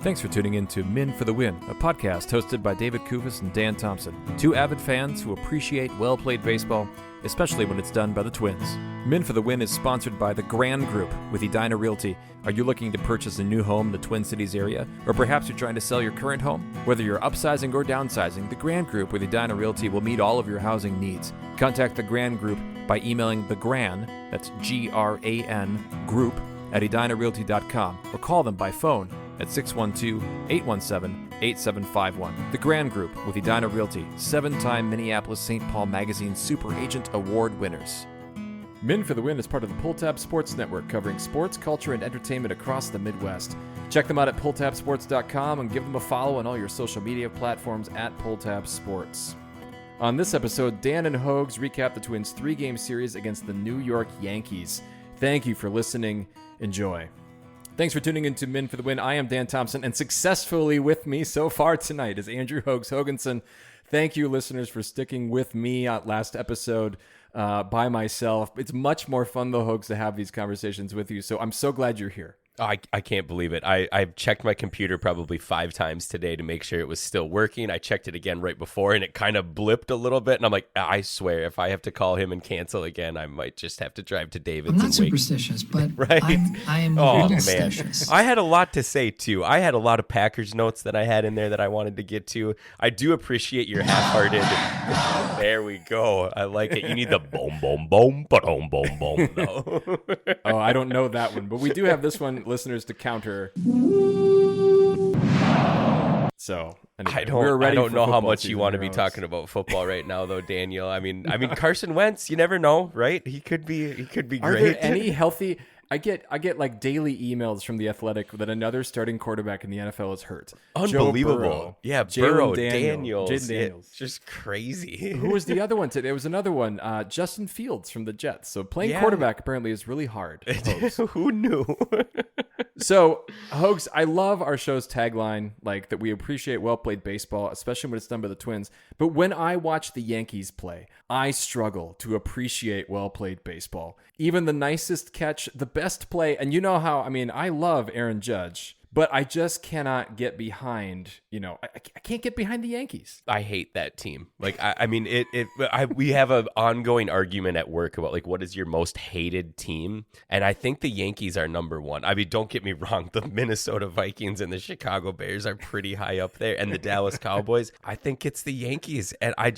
Thanks for tuning in to Men for the Win, a podcast hosted by David Kufis and Dan Thompson, two avid fans who appreciate well-played baseball, especially when it's done by the Twins. Men for the Win is sponsored by the Grand Group with Edina Realty. Are you looking to purchase a new home in the Twin Cities area? Or perhaps you're trying to sell your current home? Whether you're upsizing or downsizing, the Grand Group with Edina Realty will meet all of your housing needs. Contact the Grand Group by emailing thegran, that's G-R-A-N, group, at edinarealty.com, or call them by phone at 612-817-8751. The Grand Group with Edina Realty, 7-time Minneapolis-St. Paul Magazine Super Agent Award winners. Men for the Win is part of the Pulltab Sports Network, covering sports, culture, and entertainment across the Midwest. Check them out at pulltabsports.com and give them a follow on all your social media platforms at Pulltab Sports. On this episode, Dan and Hoges recap the Twins' 3-game series against the New York Yankees. Thank you for listening. Enjoy. Thanks for tuning in to Men for the Win. I am Dan Thompson, and successfully with me so far tonight is Andrew Hoges Hoganson. Thank you, listeners, for sticking with me last episode by myself. It's much more fun, though, Hoges, to have these conversations with you, so I'm so glad you're here. I can't believe it. I've checked my computer probably 5 times today to make sure it was still working. I checked it again right before, and it kind of blipped a little bit. And I'm like, I swear, if I have to call him and cancel again, I might just have to drive to David's. I'm not superstitious, but right? I am a little superstitious. I had a lot to say, too. I had a lot of Packers notes that I had in there that I wanted to get to. I do appreciate your half-hearted. There we go. I like it. You need the boom, boom, boom, boom, boom, boom. No. Oh, I don't know that one, but we do have this one, listeners, to counter. So anyway, I don't know how much you want to be talking about football right now, though, Daniel. I mean, Carson Wentz. You never know, right? He could be great. Are there any healthy? I get like daily emails from The Athletic that another starting quarterback in the NFL is hurt. Unbelievable. Burrow, yeah, Burrow, Daniels. Jaden Daniels. Just crazy. Who was the other one today? There was another one, Justin Fields from the Jets. So playing quarterback apparently is really hard. Who knew? So, Hoges, I love our show's tagline, like that we appreciate well-played baseball, especially when it's done by the Twins. But when I watch the Yankees play, I struggle to appreciate well-played baseball. Even the nicest catch, the best play, and you know how, I love Aaron Judge, but I just cannot get behind, I can't get behind the Yankees. I hate that team. Like, we have an ongoing argument at work about, like, what is your most hated team? And I think the Yankees are number one. I mean, don't get me wrong. The Minnesota Vikings and the Chicago Bears are pretty high up there. And the Dallas Cowboys, I think it's the Yankees. And I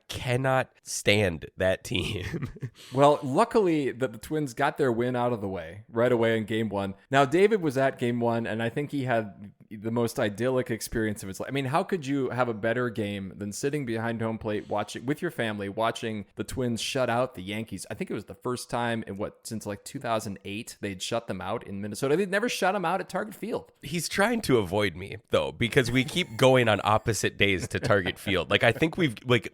cannot stand that team. Well, luckily the Twins got their win out of the way right away in Game 1. Now, David was at Game 1, and I think he had the most idyllic experience of his life. How could you have a better game than sitting behind home plate watching with your family, watching the Twins shut out the Yankees? I think it was the first time since like 2008 they'd shut them out in Minnesota. They'd never shut them out at Target Field. He's trying to avoid me though, because we keep going on opposite days to Target Field. Like, I think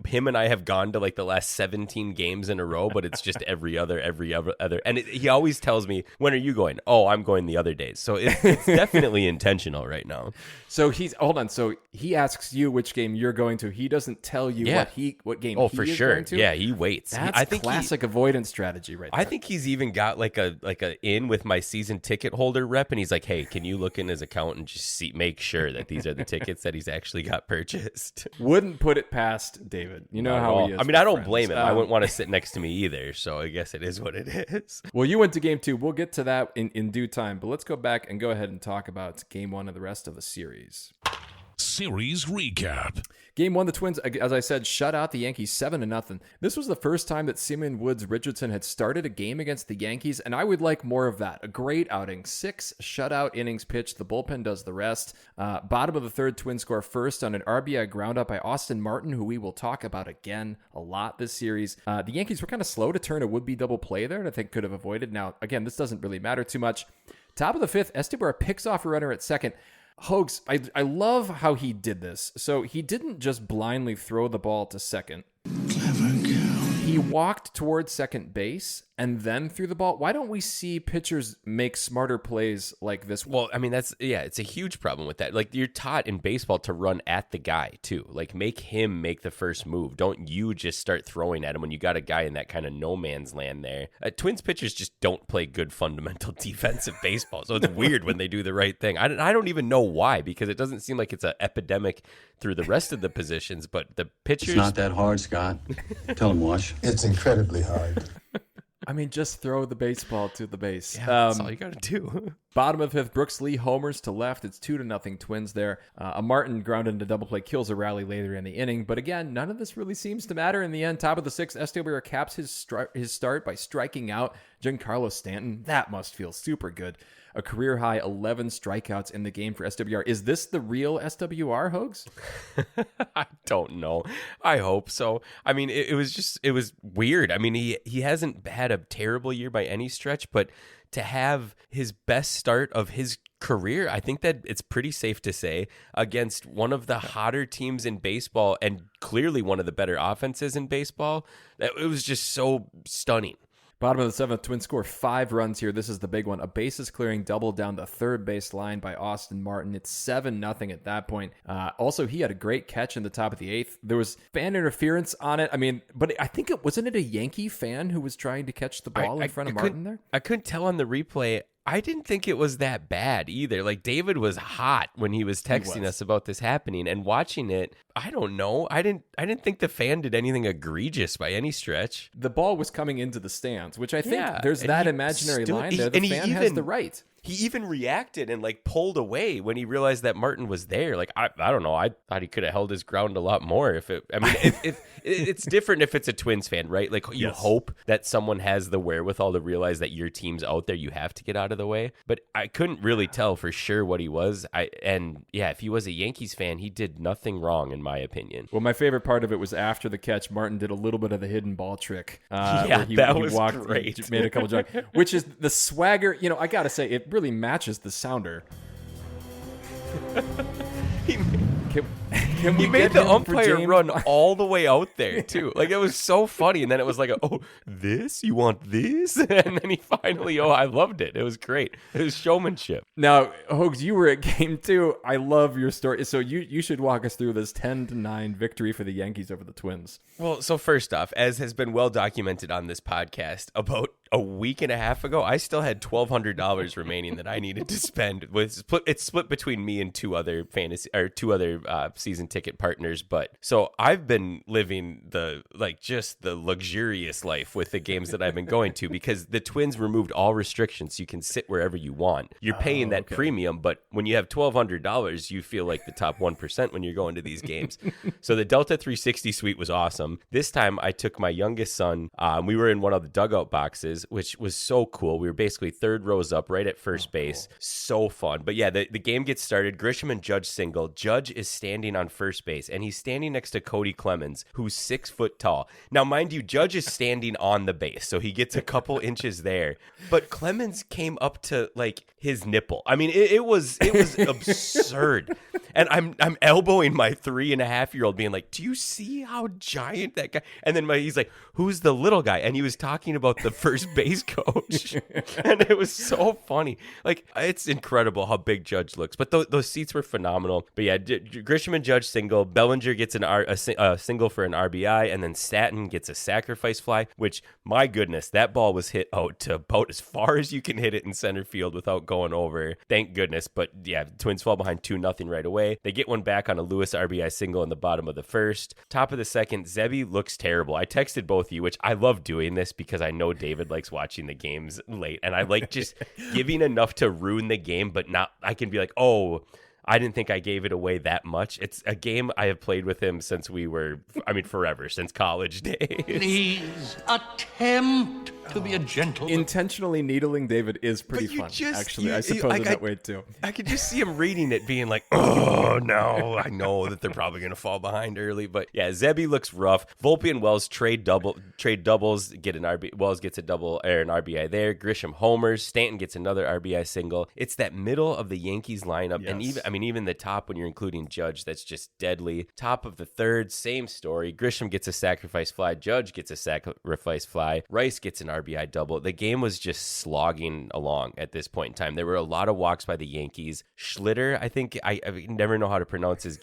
him and I have gone to like the last 17 games in a row, but it's just every other. And he always tells me, when are you going? Oh, I'm going the other days. So it's definitely intentional right now. So So he asks you which game you're going to. He doesn't tell you what game. Oh, he for is sure. Going to? Yeah, he waits. That's classic avoidance strategy, right there. I think he's even got like a in with my season ticket holder rep, and he's like, "Hey, can you look in his account and just make sure that these are the tickets that he's actually got purchased?" Wouldn't put it past David. You know how he is. I don't blame him. I wouldn't want to sit next to me either. So I guess it is what it is. Well, you went to Game 2. We'll get to that in due time. But let's go back and go ahead and talk about Game 1 and the rest of the series. Series recap. Game 1, the Twins, as I said, shut out the Yankees 7-0. This was the first time that Simeon Woods Richardson had started a game against the Yankees, and I would like more of that. A great outing. 6 shutout innings pitched. The bullpen does the rest. Bottom of the third, Twins score first on an RBI ground up by Austin Martin, who we will talk about again a lot this series. The Yankees were kind of slow to turn a would-be double play there, and I think could have avoided. Now, again, this doesn't really matter too much. Top of the fifth, Estebar picks off a runner at second. Hoges, I love how he did this. So he didn't just blindly throw the ball to second. Clever girl. He walked towards second base and then threw the ball. Why don't we see pitchers make smarter plays like this? Well, I mean, it's a huge problem with that. Like, you're taught in baseball to run at the guy too. Like, make him make the first move. Don't you just start throwing at him when you got a guy in that kind of no man's land there. Twins pitchers just don't play good fundamental defensive baseball. So it's weird when they do the right thing. I don't even know why, because it doesn't seem like it's an epidemic through the rest of the positions, but the pitchers... It's not that hard, Scott. Tell him, Wash. It's incredibly hard. I mean, just throw the baseball to the base. Yeah, that's all you got to do. Bottom of the fifth, Brooks Lee homers to left. It's 2-0 Twins there. A Martin grounded into double play kills a rally later in the inning. But again, none of this really seems to matter in the end. Top of the sixth, SWR caps his start by striking out Giancarlo Stanton. That must feel super good. A career high 11 strikeouts in the game for SWR. Is this the real SWR, Hoges? I don't know. I hope so. I mean, it was weird. I mean, he hasn't had a terrible year by any stretch, but to have his best start of his career, I think that it's pretty safe to say, against one of the hotter teams in baseball and clearly one of the better offenses in baseball, that it was just so stunning. Bottom of the seventh, Twins score 5 runs here. This is the big one. A bases clearing double down the third base line by Austin Martin. It's 7-0 at that point. Also, he had a great catch in the top of the eighth. There was fan interference on it. I mean, but I think wasn't it a Yankee fan who was trying to catch the ball in front of Martin there? I couldn't tell on the replay. I didn't think it was that bad either. Like, David was hot when he was texting us about this happening, and watching it, I don't know. I didn't think the fan did anything egregious by any stretch. The ball was coming into the stands, which I think there's that imaginary line there. The fan has the right. He even reacted and like pulled away when he realized that Martin was there. Like, I don't know. I thought he could have held his ground a lot more. If it's different if it's a Twins fan, right? Like, you hope that someone has the wherewithal to realize that your team's out there. You have to get out of the way. But I couldn't really tell for sure what he was. If he was a Yankees fan, he did nothing wrong in my opinion. Well, my favorite part of it was after the catch, Martin did a little bit of the hidden ball trick. Where he was walked, great. He made a couple jumps, which is the swagger. You know, I got to say, it really matches the sounder. Can we he made the umpire run all the way out there too. Like, it was so funny. And then it was like, this? You want this? And then he finally, I loved it. It was great. It was showmanship. Now, Hoges, you were at game 2. I love your story. So you should walk us through this 10-9 victory for the Yankees over the Twins. Well, so first off, as has been well documented on this podcast, about a week and a half ago, I still had $1,200 remaining that I needed to spend. It's split between me and two other season ticket partners. But so I've been living the luxurious life with the games that I've been going to, because the Twins removed all restrictions. So you can sit wherever you want. You're paying that premium, but when you have $1,200, you feel like the top 1% when you're going to these games. So the Delta 360 suite was awesome. This time I took my youngest son. We were in one of the dugout boxes, which was so cool. We were basically third rows up right at first base. Cool. So fun. But yeah, the game gets started. Grisham and Judge single. Judge is standing on first base, and he's standing next to Cody Clemens, who's 6 foot tall. Now, mind you, Judge is standing on the base, so he gets a couple inches there. But Clemens came up to like his nipple. I mean, it was absurd. And I'm elbowing my 3.5-year-old, being like, "Do you see how giant that guy?" And then he's like, "Who's the little guy?" And he was talking about the first base coach, and it was so funny. Like, it's incredible how big Judge looks. But those seats were phenomenal. But yeah, Grisham and Judge single. Bellinger gets a single for an RBI, and then Stanton gets a sacrifice fly. Which, my goodness, that ball was hit out to about as far as you can hit it in center field without going over. Thank goodness. But yeah, the Twins fall behind 2-0 right away. They get one back on a Lewis RBI single in the bottom of the first. Top of the second, Zebby looks terrible. I texted both of you, which I love doing this because I know David likes watching the games late, and I like just giving enough to ruin the game, but not, I can be like, I didn't think I gave it away that much. It's a game I have played with him since forever, since college days. Please attempt to be a gentleman. Intentionally needling David is pretty fun, actually. I suppose in that way, too. I could just see him reading it being like, oh, no, I know that they're probably going to fall behind early. But yeah, Zebby looks rough. Volpe and Wells trade doubles, get an RBI. Wells gets a double or an RBI there. Grisham homers. Stanton gets another RBI single. It's that middle of the Yankees lineup. Yes. And even the top, when you're including Judge, that's just deadly. Top of the third, same story. Grisham gets a sacrifice fly. Judge gets a sacrifice fly. Rice gets an RBI double. The game was just slogging along at this point in time. There were a lot of walks by the Yankees. Schlitter, I think, I never know how to pronounce his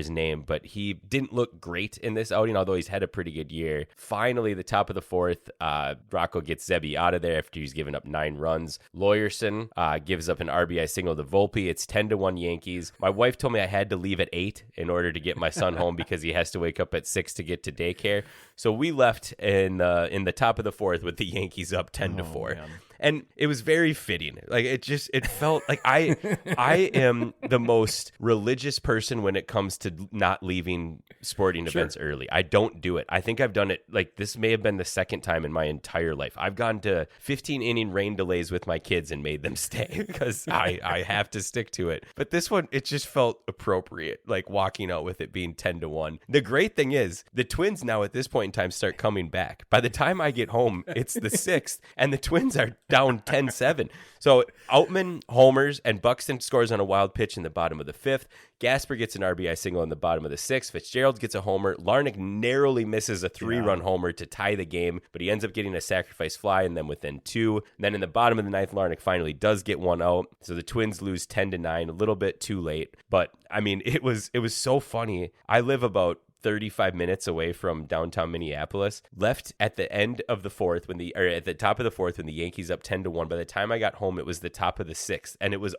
name, but he didn't look great in this outing, although he's had a pretty good year. Finally, the top of the fourth, Rocco gets Zebby out of there after he's given up 9 runs. Lawyerson gives up an RBI single to Volpe. It's 10-1 Yankees. My wife told me I had to leave at 8 in order to get my son home because he has to wake up at 6 to get to daycare. So we left in the top of the fourth with the Yankees up 10-4. Man. And it was very fitting. Like it felt like I am the most religious person when it comes to not leaving sporting events early. I don't do it. I think I've done it, like, this may have been the second time in my entire life. I've gone to 15-inning rain delays with my kids and made them stay because I have to stick to it. But this one, it just felt appropriate, like walking out with it being 10-1. The great thing is the Twins now at this point in time start coming back. By the time I get home, it's the 6th, and the Twins are down 10-7. So Outman homers, and Buxton scores on a wild pitch in the bottom of the 5th. Gasper gets an RBI single in the bottom of the 6th. Fitzgerald gets a homer. Larnach narrowly misses a 3-run homer to tie the game, but he ends up getting a sacrifice fly and then within 2. And then in the bottom of the 9th, Larnach finally does get one out. So the Twins lose 10-9, a little bit too late. But I mean, it was so funny. I live about 35 minutes away from downtown Minneapolis. Left at the end of the 4th at the top of the 4th when the Yankees up 10-1. By the time I got home, it was the top of the 6th, and it was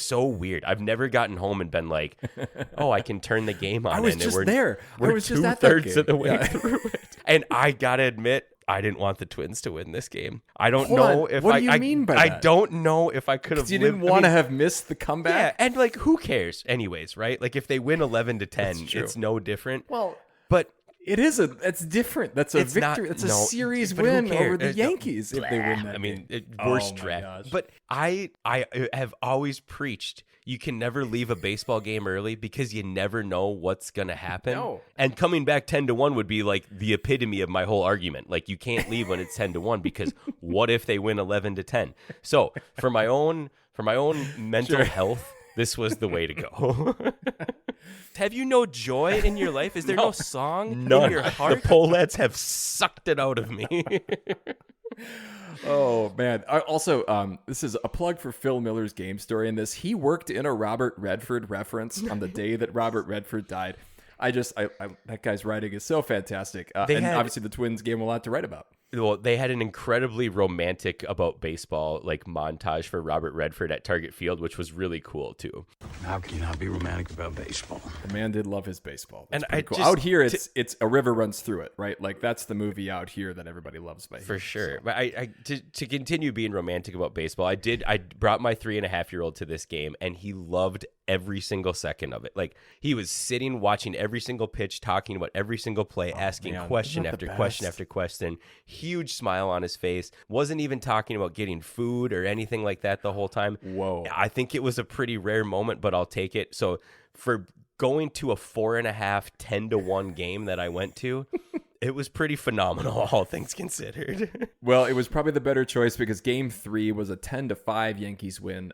so weird. I've never gotten home and been like, "Oh, I can turn the game on." I was just there. I was just at that game. 2/3 of the way through it, and I gotta admit, I didn't want the Twins to win this game. I don't know if what do you mean by that? I don't know if I could have. You didn't want to have missed the comeback. Yeah, and like, who cares, anyways, right? Like, if they win 11-10, it's no different. Well, but it's different. That's a victory. That's a series win over the Yankees if they win that. I mean, game. worst draft. But I have always preached, you can never leave a baseball game early because you never know what's going to happen. No. And coming back 10-1 would be like the epitome of my whole argument. Like, you can't leave when it's 10-1 because what if they win 11-10? So for my own mental health, this was the way to go. Have you no joy in your life? Is there no song in your heart? The Polettes have sucked it out of me. Oh, man. Also, this is a plug for Phil Miller's game story in this. He worked in a Robert Redford reference on the day that Robert Redford died. That guy's writing is so fantastic. Obviously the Twins gave him a lot to write about. Well, they had an incredibly romantic about baseball like montage for Robert Redford at Target Field, which was really cool too. How can you not be romantic about baseball? The man did love his baseball. That's and cool. Out here, it's a river runs through it, right? Like, that's the movie out here that everybody loves by here. For sure. So. But to continue being romantic about baseball, I brought my 3.5-year-old to this game, and he loved every single second of it. Like, he was sitting watching every single pitch, talking about every single play, asking question after question after question. Huge smile on his face. Wasn't even talking about getting food or anything like that the whole time. Whoa. I think it was a pretty rare moment, but I'll take it. So for going to a 4.5 10-1 game that I went to, it was pretty phenomenal, all things considered. Well, it was probably the better choice because game 3 was a 10-5 Yankees win.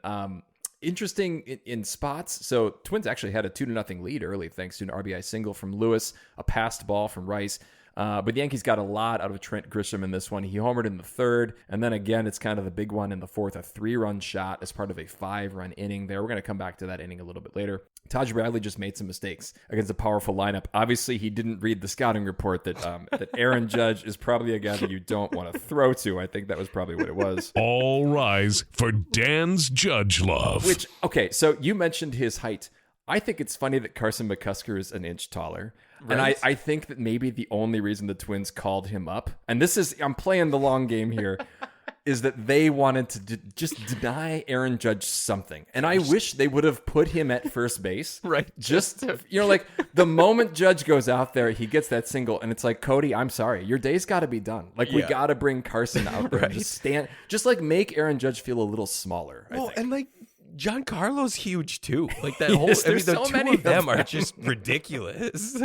Interesting in spots. So Twins actually had a 2-0 lead early thanks to an RBI single from Lewis, a passed ball from Rice. But the Yankees got a lot out of Trent Grisham in this one. He homered in the 3rd, and then again, it's kind of the big one in the 4th, a 3-run shot as part of a 5-run inning there. We're going to come back to that inning a little bit later. Taj Bradley just made some mistakes against a powerful lineup. Obviously, he didn't read the scouting report that Aaron Judge is probably a guy that you don't want to throw to. I think that was probably what it was. All rise for Dan's Judge love. Okay, so you mentioned his height. I think it's funny that Carson McCusker is an inch taller. Right. And I think that maybe the only reason the Twins called him up, and I'm playing the long game here, is that they wanted to just deny Aaron Judge something. And I wish they would have put him at first base. Right. Just, like the moment Judge goes out there, he gets that single, and it's like, Cody, I'm sorry, your day's got to be done. Like, we got to bring Carson out there and just like make Aaron Judge feel a little smaller. I think. And like, Giancarlo's huge too. Like that whole, Yes, I mean, there's the so two many of them of are just ridiculous.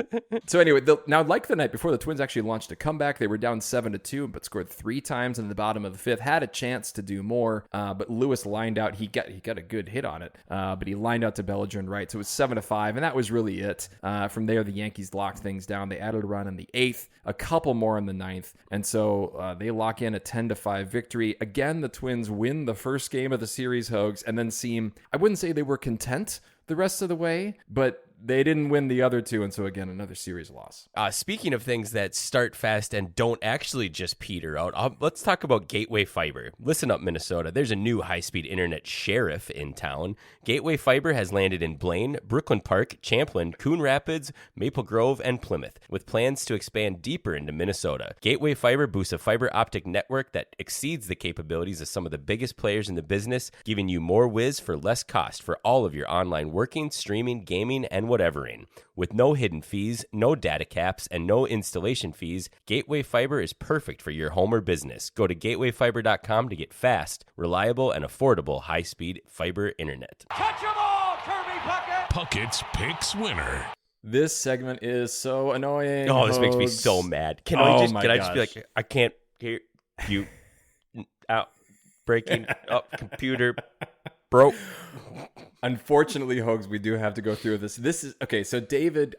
So anyway, now like the night before, the Twins actually launched a comeback. They were down 7-2, but scored 3 times in the bottom of the 5th. Had a chance to do more, but Lewis lined out. He got a good hit on it, but he lined out to Bellinger and right. So it was 7-5, and that was really it. From there, the Yankees locked things down. They added a run in the 8th, a couple more in the 9th, and so they lock in a 10-5 victory. Again, the Twins win the first game of the series, Hoges, and then seem, I wouldn't say they were content the rest of the way, but they didn't win the other 2, and so again, another series loss. Speaking of things that start fast and don't actually just peter out, let's talk about Gateway Fiber. Listen up, Minnesota. There's a new high-speed internet sheriff in town. Gateway Fiber has landed in Blaine, Brooklyn Park, Champlin, Coon Rapids, Maple Grove, and Plymouth, with plans to expand deeper into Minnesota. Gateway Fiber boosts a fiber optic network that exceeds the capabilities of some of the biggest players in the business, giving you more whiz for less cost for all of your online working, streaming, gaming, and whatevering. With no hidden fees, no data caps, and no installation fees, Gateway Fiber is perfect for your home or business. Go to gatewayfiber.com to get fast, reliable, and affordable high-speed fiber internet. Catch 'em all, Kirby Puckett! Puckett's Picks winner. This segment is so annoying. Oh, this makes me Hoges. so mad. Can Oh I just my be gosh. like, I can't hear you out, breaking up, computer broke. Unfortunately, Hoges, we do have to go through this. This is okay. So David,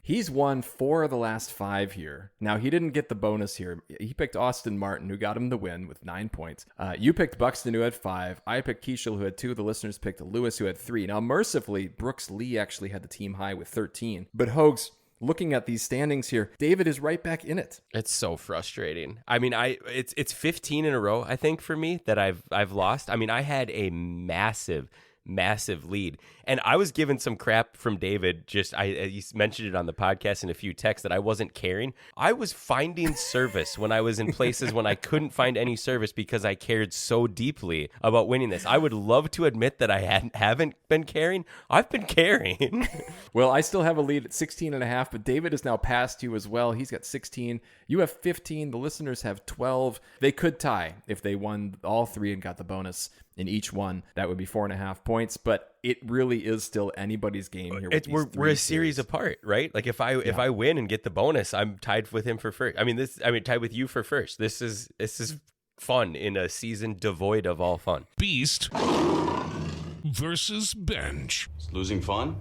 he's won 4 of the last 5 here. Now he didn't get the bonus here. He picked Austin Martin, who got him the win with 9 points. You picked Buxton, who had 5. I picked Keishel, who had 2. The listeners picked Lewis, who had 3. Now, mercifully, Brooks Lee actually had the team high with 13. But Hoges, looking at these standings here, David is right back in it. It's so frustrating. I mean, it's 15 in a row, I think, for me that I've lost. I mean, I had a massive lead, and I was given some crap from David. He mentioned it on the podcast in a few texts that I wasn't caring. I was finding service when I was in places when I couldn't find any service because I cared so deeply about winning this. I would love to admit that I haven't been caring. I've been caring. Well, I still have a lead at 16.5, but David is now past you as well. He's got 16. You have 15. The listeners have 12. They could tie if they won all 3 and got the bonus in each one. That would be 4.5 points, but it really is still anybody's game here. We're a series apart, right? Like if I win and get the bonus, I'm tied with him for first. Tied with you for first. This is fun in a season devoid of all fun. Beast versus Bench. Is losing fun?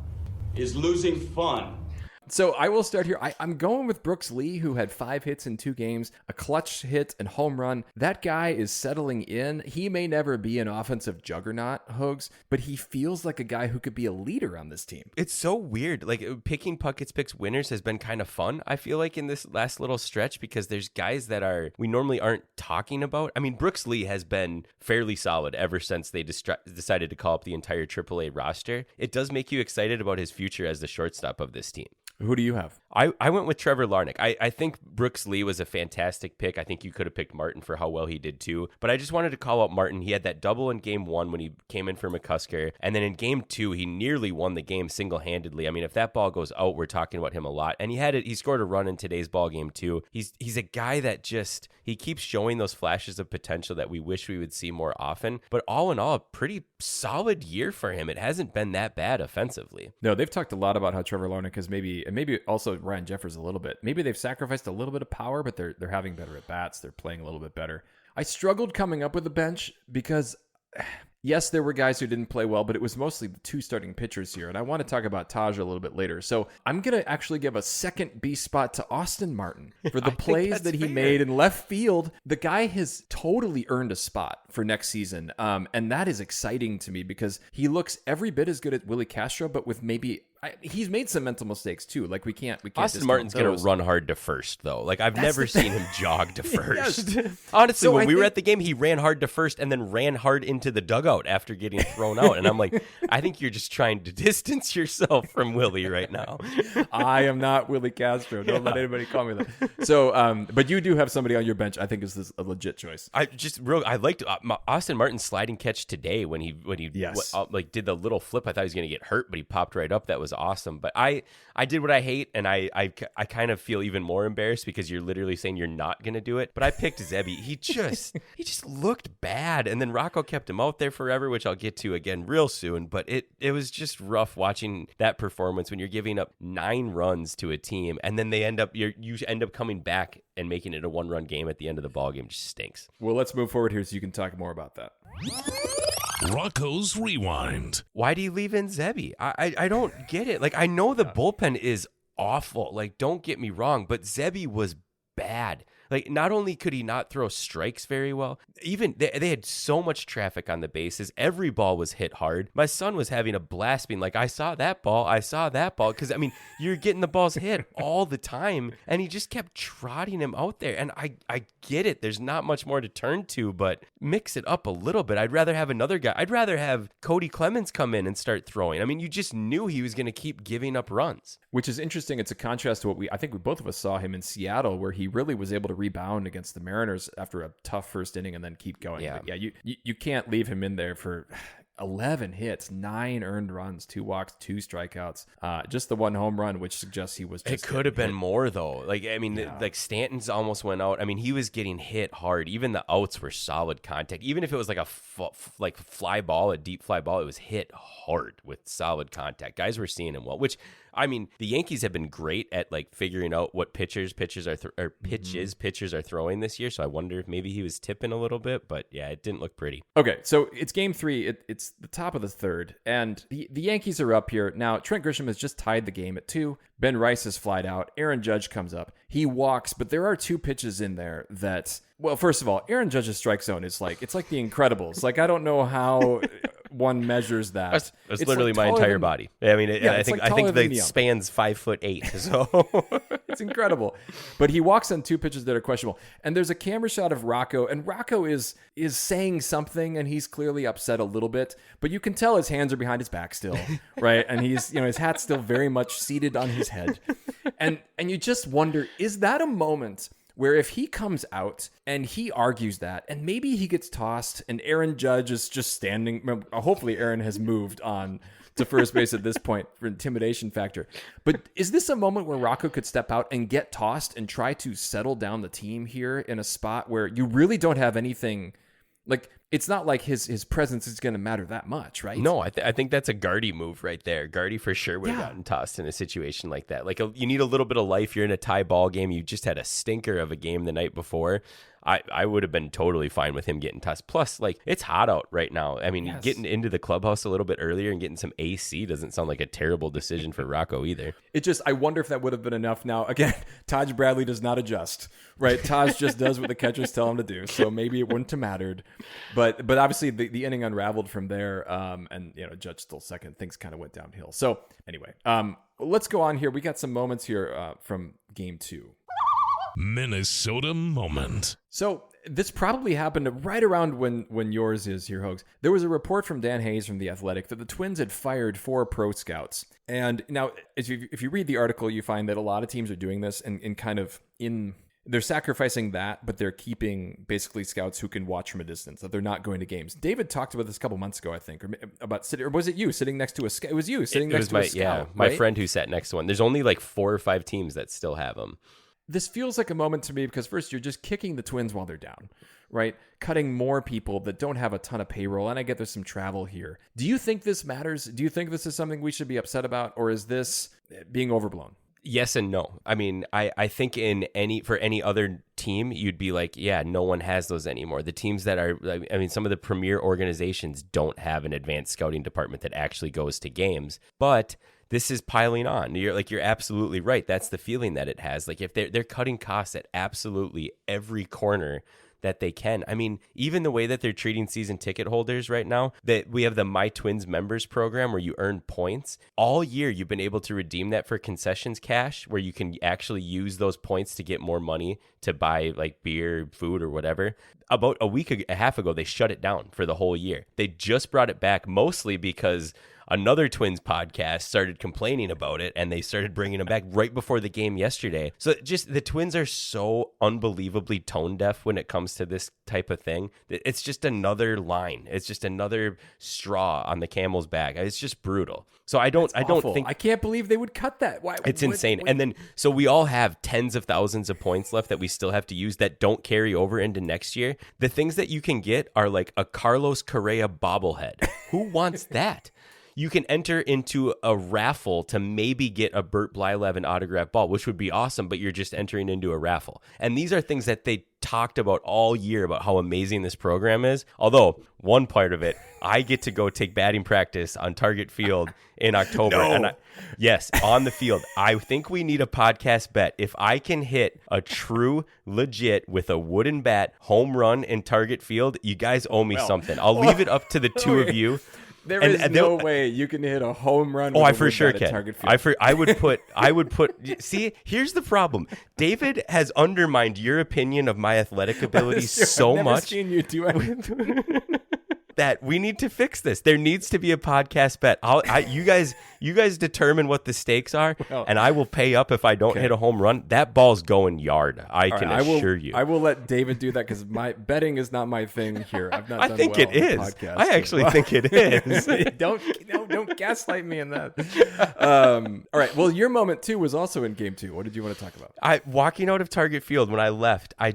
Is losing fun? So I will start here. I'm going with Brooks Lee, who had 5 hits in 2 games, a clutch hit and home run. That guy is settling in. He may never be an offensive juggernaut, Hoges, but he feels like a guy who could be a leader on this team. It's so weird. Like picking Puckett's Picks winners has been kind of fun, I feel like, in this last little stretch, because there's guys that we normally aren't talking about. I mean, Brooks Lee has been fairly solid ever since they decided to call up the entire AAA roster. It does make you excited about his future as the shortstop of this team. Who do you have? I went with Trevor Larnach. I think Brooks Lee was a fantastic pick. I think you could have picked Martin for how well he did too. But I just wanted to call out Martin. He had that double in game 1 when he came in for McCusker. And then in game 2, he nearly won the game single-handedly. I mean, if that ball goes out, we're talking about him a lot. And he scored a run in today's ball game too. He's a guy that he keeps showing those flashes of potential that we wish we would see more often. But all in all, a pretty solid year for him. It hasn't been that bad offensively. No, they've talked a lot about how Trevor Larnach is maybe also Ryan Jeffers a little bit. Maybe they've sacrificed a little bit of power, but they're having better at bats. They're playing a little bit better. I struggled coming up with a bench because, yes, there were guys who didn't play well, but it was mostly the 2 starting pitchers here. And I want to talk about Taj a little bit later. So I'm going to actually give a second B spot to Austin Martin for the plays that he made in left field. The guy has totally earned a spot for next season. And that is exciting to me because he looks every bit as good as Willie Castro, but with maybe... he's made some mental mistakes too. Like we can't. Austin Martin's going to run hard to first, though. Like I've never seen him jog to first. Yes. Honestly, when we were at the game, he ran hard to first and then ran hard into the dugout after getting thrown out. And I'm like, I think you're just trying to distance yourself from Willie right now. I am not Willie Castro. Don't let anybody call me that. So, but you do have somebody on your bench. I think is this a legit choice. I liked Austin Martin's sliding catch today when he Yes. did the little flip. I thought he was going to get hurt, but he popped right up. That was awesome. But I did what I hate, and I kind of feel even more embarrassed because you're literally saying you're not going to do it. But I picked Zebby. He just looked bad. And then Rocco kept him out there forever, which I'll get to again real soon. But it was just rough watching that performance when you're giving up 9 runs to a team, and then you end up coming back and making it a 1-run game at the end of the ball game. Just stinks. Well, let's move forward here so you can talk more about that. Rocco's Rewind. Why do you leave in Zebby? I don't get it. Like, I know the bullpen is awful. Like, don't get me wrong, but Zebby was bad. Like, not only could he not throw strikes very well, even they had so much traffic on the bases. Every ball was hit hard. My son was having a blast being like, I saw that ball. Because, I mean, you're getting the balls hit all the time, and he just kept trotting him out there. And I get it. There's not much more to turn to, but mix it up a little bit. I'd rather have another guy. I'd rather have Cody Clemens come in and start throwing. I mean, you just knew he was going to keep giving up runs. Which is interesting. It's a contrast to what I think we both of us saw him in Seattle, where he really was able to rebound against the Mariners after a tough first inning and then keep going. Yeah, but yeah, you can't leave him in there for 11 hits, 9 earned runs, 2 walks, 2 strikeouts, just the 1 home run, which suggests he was just it could have been more though. Like, I mean, like Stanton's almost went out. I mean, he was getting hit hard. Even the outs were solid contact. Even if it was like a fly ball, a deep fly ball, it was hit hard with solid contact. Guys were seeing him well, which, I mean, the Yankees have been great at like figuring out what pitches are throwing this year. So I wonder if maybe he was tipping a little bit, but yeah, it didn't look pretty. Okay, so it's game 3. It's the top of the 3rd, and the Yankees are up here now. Trent Grisham has just tied the game at 2. Ben Rice has flied out. Aaron Judge comes up. He walks, but there are 2 pitches in there that, well, first of all, Aaron Judge's strike zone is like, it's like The Incredibles. Like, I don't know how one measures that. That's literally like my entire body. I mean, I think the span's 5'8", so it's incredible. But he walks on 2 pitches that are questionable, and there's a camera shot of Rocco, and Rocco is saying something, and he's clearly upset a little bit, but you can tell his hands are behind his back still, right? And he's, his hat's still very much seated on his head, and you just wonder, is that a moment where if he comes out and he argues that, and maybe he gets tossed and Aaron Judge is just standing, hopefully Aaron has moved on to first base at this point for intimidation factor. But is this a moment where Rocco could step out and get tossed and try to settle down the team here in a spot where you really don't have anything? Like, it's not like his presence is going to matter that much, right? No, I think that's a Gardy move right there. Gardy for sure would have gotten tossed in a situation like that. Like, you need a little bit of life. You're in a tie ball game. You just had a stinker of a game the night before. I would have been totally fine with him getting tossed. Plus, like, it's hot out right now. I mean, getting into the clubhouse a little bit earlier and getting some AC doesn't sound like a terrible decision for Rocco either. I wonder if that would have been enough. Now, again, Taj Bradley does not adjust, right? Taj just does what the catchers tell him to do. So maybe it wouldn't have mattered. But obviously the inning unraveled from there. And, Judge still second. Things kind of went downhill. So anyway, let's go on here. We got some moments here from game 2. Minnesota moment. So this probably happened right around when yours is here, Hoges. There was a report from Dan Hayes from The Athletic that the Twins had fired 4 pro scouts. And now, if you read the article, you find that a lot of teams are doing this they're sacrificing that, but they're keeping basically scouts who can watch from a distance, that they're not going to games. David talked about this a couple months ago, I think, or was it you sitting next to a scout? It was you sitting next to a scout. Yeah, my right? friend who sat next to one. There's only like 4 or 5 teams that still have them. This feels like a moment to me because first, you're just kicking the Twins while they're down, right? Cutting more people that don't have a ton of payroll. And I get there's some travel here. Do you think this matters? Do you think this is something we should be upset about? Or is this being overblown? Yes and no. I mean, I think for any other team, you'd be like, yeah, no one has those anymore. The teams that are, I mean, some of the premier organizations don't have an advanced scouting department that actually goes to games. But this is piling on. You're absolutely right. That's the feeling that it has. Like, if they're cutting costs at absolutely every corner that they can. I mean, even the way that they're treating season ticket holders right now, that we have the My Twins members program where you earn points. All year, you've been able to redeem that for concessions cash, where you can actually use those points to get more money to buy like beer, food, or whatever. About a half ago, they shut it down for the whole year. They just brought it back mostly because another Twins podcast started complaining about it, and they started bringing him back right before the game yesterday. So just the Twins are so unbelievably tone deaf when it comes to this type of thing. It's just another line. It's just another straw on the camel's back. It's just brutal. So I don't think, I can't believe they would cut that. Why? it's insane. And then, so we all have tens of thousands of points left that we still have to use that don't carry over into next year. The things that you can get are like a Carlos Correa bobblehead. Who wants that? You can enter into a raffle to maybe get a Bert Blyleven autograph ball, which would be awesome, but you're just entering into a raffle. And these are things that they talked about all year about how amazing this program is. Although, one part of it, I get to go take batting practice on Target Field in October. No. And yes, on the field. I think we need a podcast bet. If I can hit a true, legit, with a wooden bat, home run in Target Field, you guys owe me something. I'll leave it up to the two of you. There is no way you can hit a home run. Oh, with I a for wood sure bat at can. Target Field. I would put. See, here's the problem. David has undermined your opinion of my athletic abilities so I've never much seen you do anything. that we need to fix this. There needs to be a podcast bet. You guys determine what the stakes are, and I will pay up if I don't hit a home run. That ball's going yard. I can assure you. I will let David do that because my betting is not my thing here. I've not. I done think well it on the is. podcast I actually think it is. don't gaslight me in that. All right. Well, your moment too was also in game 2. What did you want to talk about? Walking out of Target Field when I left, I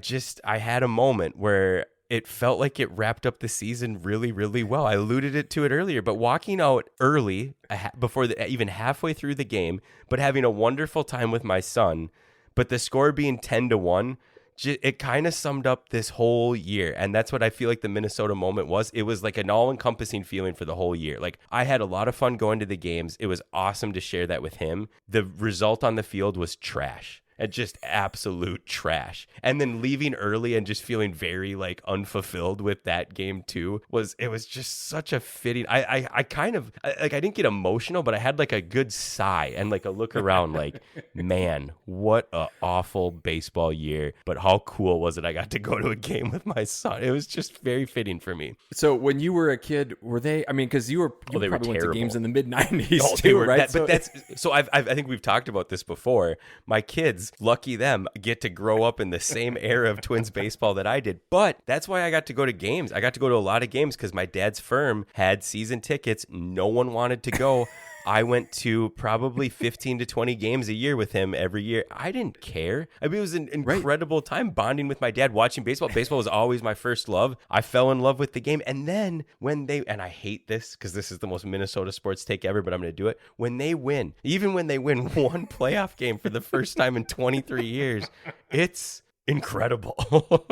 had a moment where it felt like it wrapped up the season really, really well. I alluded to it earlier, but walking out early, before even halfway through the game, but having a wonderful time with my son, but the score being 10-1, it kind of summed up this whole year. And that's what I feel like the Minnesota moment was. It was like an all-encompassing feeling for the whole year. Like, I had a lot of fun going to the games. It was awesome to share that with him. The result on the field was trash. And just absolute trash. And then leaving early and just feeling very like unfulfilled with that game too it was just such a fitting. I kind of like, I didn't get emotional, but I had like a good sigh and like a look around like, man, what a awful baseball year. But how cool was it? I got to go to a game with my son. It was just very fitting for me. So when you were a kid, were they? I mean, because you they probably went to games in the mid '90s They too, were, right? I think we've talked about this before. My kids, lucky them, get to grow up in the same era of Twins baseball that I did. But that's why I got to go to games. I got to go to a lot of games because my dad's firm had season tickets. No one wanted to go. I went to probably 15 to 20 games a year with him every year. I didn't care. I mean, it was an incredible time bonding with my dad, watching baseball. Baseball was always my first love. I fell in love with the game. And then and I hate this because this is the most Minnesota sports take ever, but I'm going to do it. When they win, even when they win one playoff game for the first time in 23 years, it's incredible.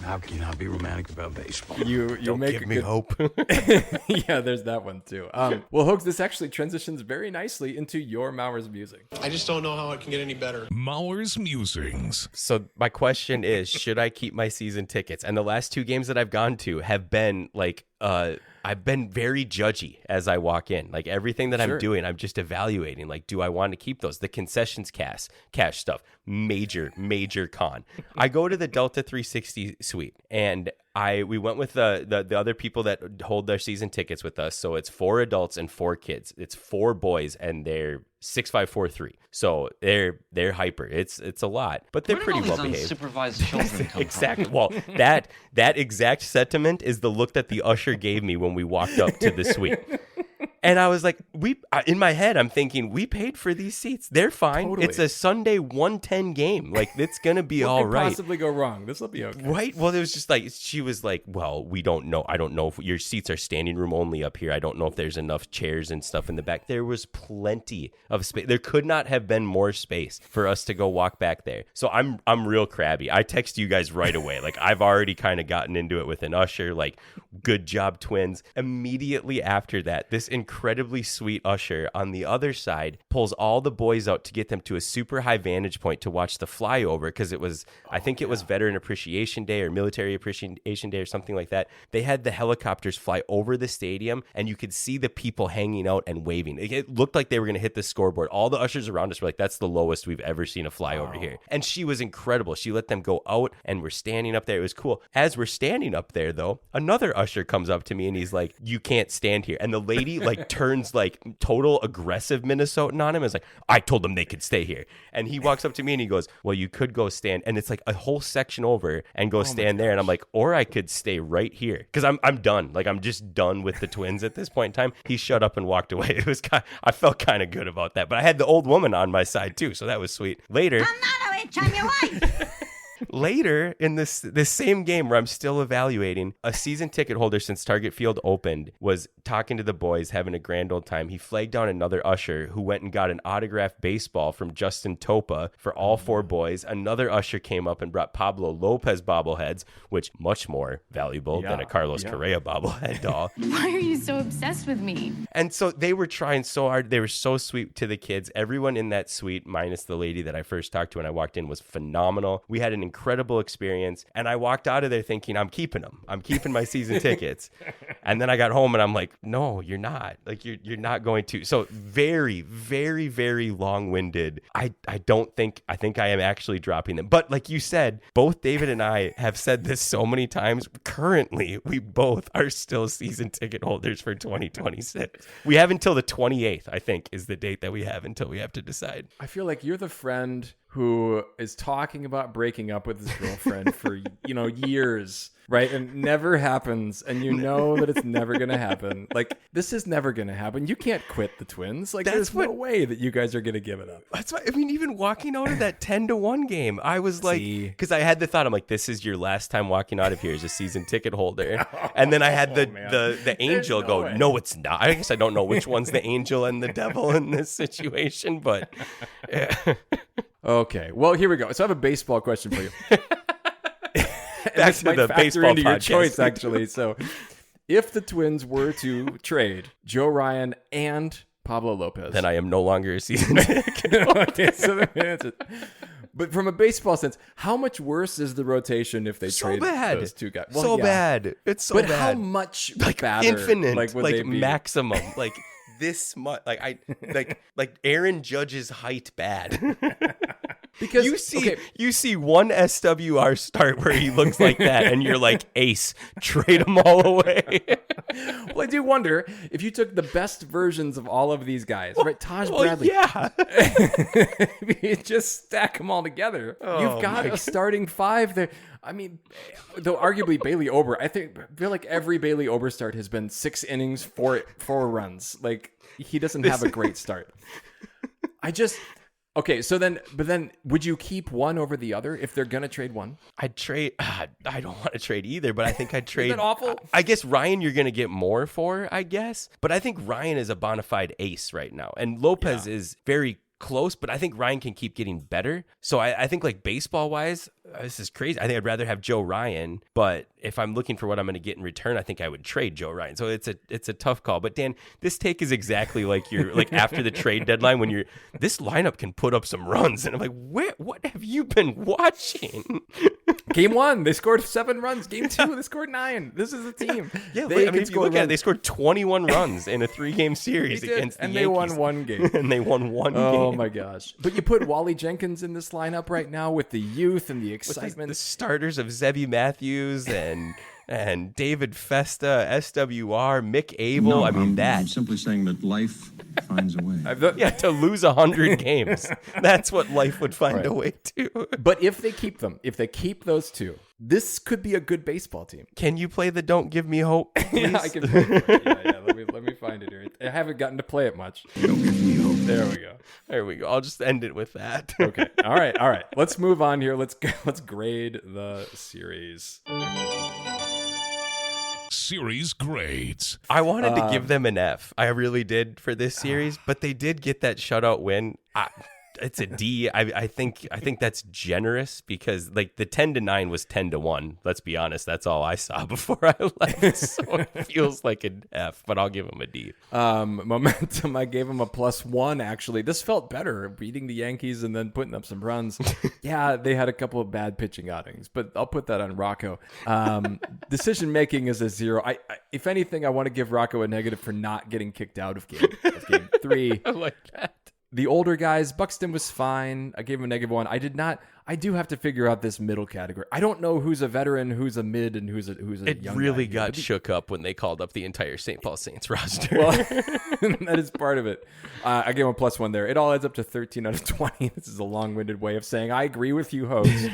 How can you not be romantic about baseball? You Don't make give a me good hope. Yeah, there's that one too. Well, Hoges, this actually transitions very nicely into your Mauer's music. I just don't know how it can get any better. Mauer's Musings. So my question is, should I keep my season tickets? And the last 2 games that I've gone to have been like, I've been very judgy as I walk in. Like, everything that I'm doing, I'm just evaluating. Like, do I want to keep those? The concessions cash stuff, major con. I go to the Delta 360 suite, and we went with the other people that hold their season tickets with us. So it's 4 adults and 4 kids. It's 4 boys, and they're 6'5", 4'3". So they're hyper. It's a lot, but they're pretty well behaved. Unsupervised children come Exactly. Well, that exact sentiment is the look that the usher gave me when we walked up to the suite. And I was like, in my head, I'm thinking, we paid for these seats. They're fine. Totally. It's a Sunday 1:10 game. Like, it's going to be all What right. could possibly go wrong? This will be okay. Right? Well, it was just like, she was like, well, we don't know. I don't know if your seats are standing room only up here. I don't know if there's enough chairs and stuff in the back. There was plenty of space. There could not have been more space for us to go walk back there. So I'm real crabby. I text you guys right away. Like, I've already kind of gotten into it with an usher. Like, good job, Twins. Immediately after that, this incredibly sweet usher on the other side pulls all the boys out to get them to a super high vantage point to watch the flyover, because it was, I think it was Veteran Appreciation Day or Military Appreciation Day or something like that. They had the helicopters fly over the stadium, and you could see the people hanging out and waving. It looked like they were going to hit the scoreboard. All the ushers around us were like, that's the lowest we've ever seen a flyover here. And she was incredible. She let them go out, and we're standing up there. It was cool. As we're standing up there, though, another usher comes up to me, and he's like, you can't stand here. And the lady like like turns like total aggressive Minnesotan on him. It's like, I told them they could stay here. And he walks up to me and he goes, well, you could go stand. And it's like a whole section over and go stand there. And I'm like, or I could stay right here. Because I'm done. Like, I'm just done with the Twins at this point in time. He shut up and walked away. It was I felt kind of good about that. But I had the old woman on my side too. So that was sweet. Later. I'm not a witch, I'm your wife. Later in this same game where I'm still evaluating, a season ticket holder since Target Field opened was talking to the boys, having a grand old time. He flagged down another usher who went and got an autographed baseball from Justin Topa for all 4 boys. Another usher came up and brought Pablo Lopez bobbleheads, which much more valuable than a Carlos Correa bobblehead doll. Why are you so obsessed with me? And so they were trying so hard. They were so sweet to the kids. Everyone in that suite, minus the lady that I first talked to when I walked in, was phenomenal. We had an incredible experience, and I walked out of there thinking, I'm keeping them. I'm keeping my season tickets. And then I got home and I'm like, no, you're not. Like, you're not going to. So very, very, very long-winded. I think I am actually dropping them. But like you said, both David and I have said this so many times. Currently, we both are still season ticket holders for 2026. We have until the 28th, I think, is the date that we have until we have to decide. I feel like you're the friend who is talking about breaking up with his girlfriend for, years, right? And never happens. And you know that it's never going to happen. Like, this is never going to happen. You can't quit the Twins. Like, there's no way that you guys are going to give it up. That's why, even walking out of that 10-1 game, I was like, because I had the thought, I'm like, this is your last time walking out of here as a season ticket holder. And then I had the angel go, no, it's not. I guess I don't know which one's the angel and the devil in this situation, but yeah. Okay, well, here we go. So I have a baseball question for you. Back to the baseball into your podcast. choice, actually. So, if the Twins were to trade Joe Ryan and Pablo Lopez, then I am no longer a season ticket. Okay, so that's it. But from a baseball sense, how much worse is the rotation if they trade those two guys? Well, bad. It's so bad. But how much badder? Infinite, would like they be? maximum, like this much, like Aaron Judge's height bad. Because you see one SWR start where he looks like that, and you're like, ace, trade them all away. Well, I do wonder if you took the best versions of all of these guys, right? Taj Bradley. Yeah. You just stack them all together. You've got a starting 5 there. I mean, though arguably Bailey Ober, I feel like every Bailey Ober start has been 6 innings, 4 runs. Like, he doesn't have a great start. Okay, so then would you keep one over the other if they're going to trade one? I'd trade. I don't want to trade either, but I think I'd trade. Isn't that awful? I guess Ryan you're going to get more for, I guess. But I think Ryan is a bona fide ace right now. And Lopez is very close, but I think Ryan can keep getting better. So I think like baseball wise, this is crazy. I think I'd rather have Joe Ryan, but if I'm looking for what I'm going to get in return, I think I would trade Joe Ryan. So it's a tough call. But Dan, this take is exactly like your like after the trade deadline when this lineup can put up some runs, and I'm like, what have you been watching? Game 1, they scored 7 runs. Game 2, they scored 9. This is a team. Yeah, if you look at it, they scored 21 runs in a 3-game series against the Yankees. And they won 1 game. And they won 1 game. Oh my gosh. But you put Wally Jenkins in this lineup right now with the youth and the excitement. The starters of Zebby Matthews and David Festa, SWR, Mick Abel. No, I'm simply saying that life finds a way. To lose 100 games. That's what life would find a way to. But if they keep them, if they keep those two, this could be a good baseball team. Can you play the Don't Give Me Hope, please? Yeah, I can play it. Let me find it here. I haven't gotten to play it much. Don't give me hope. There we go. I'll just end it with that. Okay. All right. Let's move on here. Let's grade the series. Series grades. I wanted to give them an F. I really did for this series, but they did get that shutout win. It's a D. I think that's generous because like the 10-9 was 10-1. Let's be honest. That's all I saw before I left. So it feels like an F, but I'll give them a D. Momentum, I gave them a +1 actually. This felt better, beating the Yankees and then putting up some runs. Yeah, they had a couple of bad pitching outings, but I'll put that on Rocco. Decision making is a 0. I if anything, I want to give Rocco a negative for not getting kicked out of game 3. I like that. The older guys, Buxton was fine. I gave him a -1. I do have to figure out this middle category. I don't know who's a veteran, who's a mid, and who's a It young really guy. got shook up when they called up the entire St. Paul Saints roster. Well, that is part of it. I gave him a +1 there. It all adds up to 13 out of 20. This is a long-winded way of saying I agree with you, Hoges.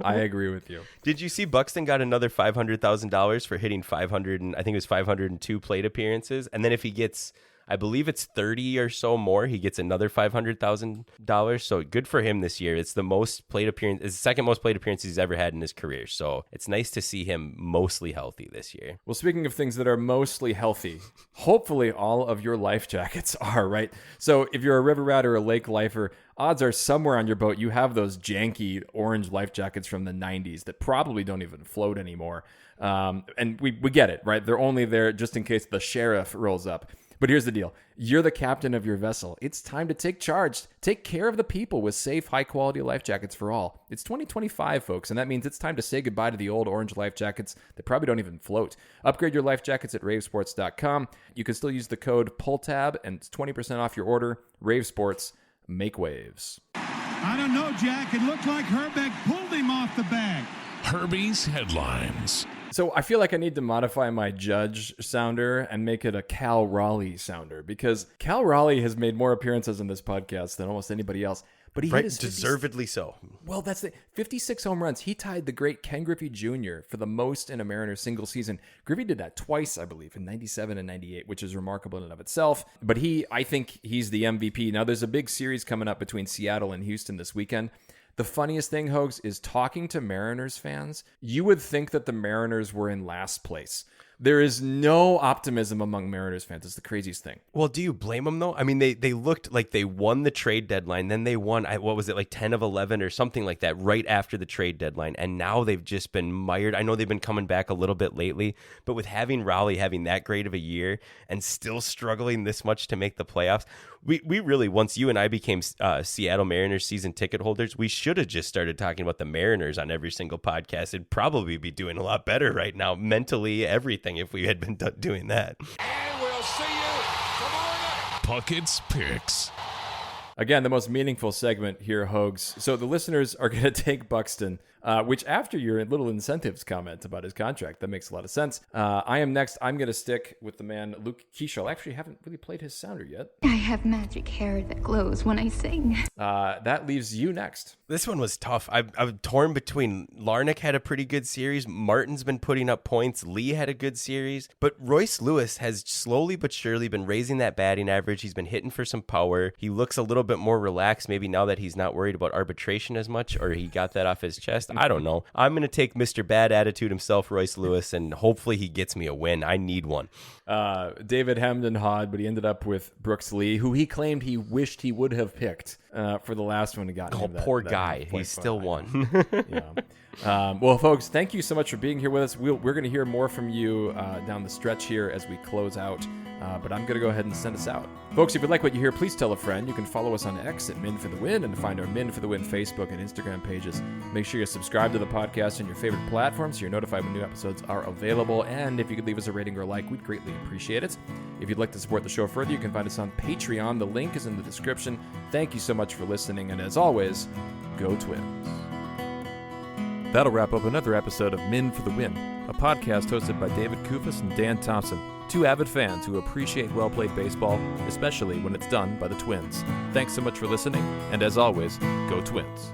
I agree with you. Did you see Buxton got another $500,000 for hitting 500 and I think it was 502 plate appearances? And then if he gets, I believe it's 30 or so more, he gets another $500,000. So good for him this year. It's the most plate appearance, it's the second most plate appearances he's ever had in his career. So it's nice to see him mostly healthy this year. Well, speaking of things that are mostly healthy, hopefully all of your life jackets are, right? So if you're a river rat or a lake lifer, odds are somewhere on your boat you have those janky orange life jackets from the 90s that probably don't even float anymore. And we get it, right? They're only there just in case the sheriff rolls up. But here's the deal. You're the captain of your vessel. It's time to take charge. Take care of the people with safe, high-quality life jackets for all. It's 2025, folks, and that means it's time to say goodbye to the old orange life jackets that probably don't even float. Upgrade your life jackets at ravesports.com. You can still use the code PULLTAB, and it's 20% off your order. Rave Sports, make waves. I don't know, Jack. It looked like Herbeck pulled him off the bag. Herbie's headlines. So I feel like I need to modify my Judge sounder and make it a Cal Raleigh sounder, because Cal Raleigh has made more appearances in this podcast than almost anybody else. But he hit his deservedly so. Well, that's the 56 home runs. He tied the great Ken Griffey Jr. for the most in a Mariners single season. Griffey did that twice, I believe, in 97 and 98, which is remarkable in and of itself. But I think he's the MVP. Now, there's a big series coming up between Seattle and Houston this weekend. The funniest thing, Hoges, is talking to Mariners fans. You would think that the Mariners were in last place. There is no optimism among Mariners fans. It's the craziest thing. Well, do you blame them, though? I mean, they looked like they won the trade deadline. Then they won, what was it, like 10 of 11 or something like that right after the trade deadline. And now they've just been mired. I know they've been coming back a little bit lately, but with having Raleigh having that great of a year and still struggling this much to make the playoffs, we really, once you and I became Seattle Mariners season ticket holders, we should have just started talking about the Mariners on every single podcast. It'd probably be doing a lot better right now, mentally, everything, if we had been doing that. And we'll see you tomorrow night. Puckett's Picks. Again, the most meaningful segment here, Hoges. So the listeners are going to take Buxton, which after your little incentives comment about his contract, that makes a lot of sense. I am next. I'm going to stick with the man, Luke Keishel. I actually haven't really played his sounder yet. I have magic hair that glows when I sing. That leaves you next. This one was tough. I'm torn between Larnach had a pretty good series. Martin's been putting up points. Lee had a good series. But Royce Lewis has slowly but surely been raising that batting average. He's been hitting for some power. He looks a little bit more relaxed, maybe now that he's not worried about arbitration as much, or he got that off his chest. I don't know. I'm going to take Mr. Bad Attitude himself, Royce Lewis, and hopefully he gets me a win. I need one. David Hamden Hod, but he ended up with Brooks Lee, who he claimed he wished he would have picked for the last one. He got poor guy. He still won. Yeah. Well, folks, thank you so much for being here with us. We're going to hear more from you down the stretch here as we close out. But I'm going to go ahead and send us out. Folks, if you like what you hear, please tell a friend. You can follow us on X at Min for the Win and find our Min for the Win Facebook and Instagram pages. Make sure you subscribe to the podcast on your favorite platform so you're notified when new episodes are available. And if you could leave us a rating or like, we'd greatly appreciate it. If you'd like to support the show further, you can find us on Patreon. The link is in the description. Thank you so much for listening. And as always, go Twins. That'll wrap up another episode of Min for the Win, a podcast hosted by David Kufis and Dan Thompson, two avid fans who appreciate well-played baseball, especially when it's done by the Twins. Thanks so much for listening, and as always, go Twins.